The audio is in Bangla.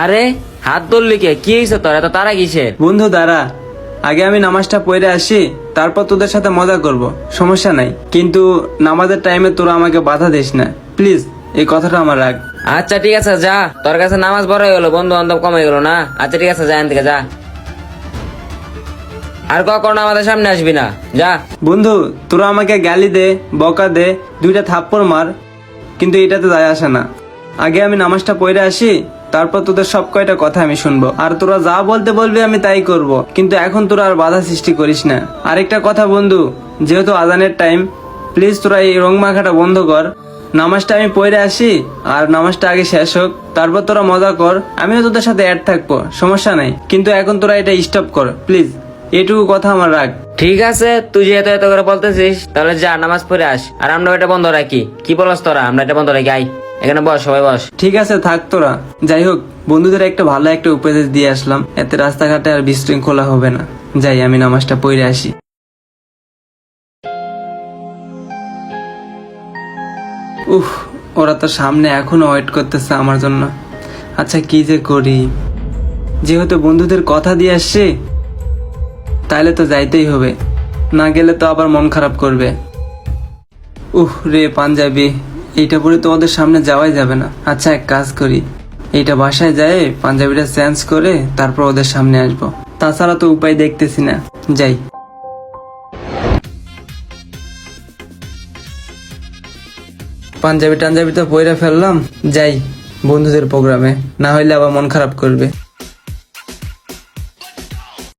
আরে হাত ধরলি কে? কি হয়েছে তোর? এত তারা কিসের? বন্ধু দাঁড়া, আগে আমি নামাজটা পড়ে আসি, তারপর তোদের সাথে মজা করব, সমস্যা নাই। কিন্তু নামাজের টাইমে তোরা আমাকে বাধা দিস না প্লিজ, এই কথাটা আমার রাখ। আচ্ছা ঠিক আছে, যা। তোর কাছে নামাজ বড় হয়ে গেলো, বন্ধু বান্ধব কমে গেল না। আচ্ছা ঠিক আছে, যা এখান থেকে যা। আর কখনো আমাদের সামনে আসবি না, যা। বন্ধু তোরা আমাকে গালি দে, বকা দে, দুইটা থাপ্পড় মার, কিন্তু এটাতে যায় আসে না। আগে আমি নামাজটা পড়ে আসি, তারপর তোদের সব কয়টা কথা আমি শুনবো, আর তোরা যা বলতে বলবি আমি তাই করব। কিন্তু এখন তোরা আর বাধা সৃষ্টি করিস না। আরেকটা কথা বন্ধু, যেহেতু আজানের টাইম, প্লিজ তোরা এই রং মাখাটা বন্ধ কর। নামাজটা আমি পড়ে আসি, আর নামাজটা আগে শেষ হোক, তারপর তোরা মজা কর, আমিও তোদের সাথে অ্যাড থাকবো, সমস্যা নাই। কিন্তু এখন তোরা এটা স্টপ কর প্লিজ, এটুকু কথা আমার রাখ। ঠিক আছে, তুই যেহেতু এত করে বলতেছিস, তাহলে যা নামাজ পড়ে আস, আর আমরা এটা বন্ধ রাখি। কি বলস তোরা? আমরা এটা বন্ধ রাখি। আই এখানে বস, সবাই বস। ঠিক আছে থাক তোরা। যাই হোক, বন্ধুদের একটা ভালো একটা উপদেশ দিয়ে আসলাম, এতে রাস্তাঘাটে আর বিশৃঙ্খলা হবে না। যাই আমি নামাজটা পড়ে আসি। উফ, ওরা তো সামনে এখনো ওয়েট করতেছে আমার জন্য। আচ্ছা কি যে করি, যেহেতু বন্ধুদের কথা দিয়ে আসছে, তাইলে তো যাইতেই হবে, না গেলে তো আবার মন খারাপ করবে। উহ রে পাঞ্জাবি, এইটা পরে তো ওদের সামনে যাওয়াই যাবে না। আচ্ছা এক কাজ করি, এইটা বাসায় যায় পাঞ্জাবিটা চেঞ্জ করে তারপর ওদের সামনে আসবো, তাছাড়া তো উপায় দেখতেছি না। যাই। পাঞ্জাবি টাঞ্জাবি তো পরে ফেললাম, যাই বন্ধুদের প্রোগ্রামে, না হইলে আবার মন খারাপ করবে।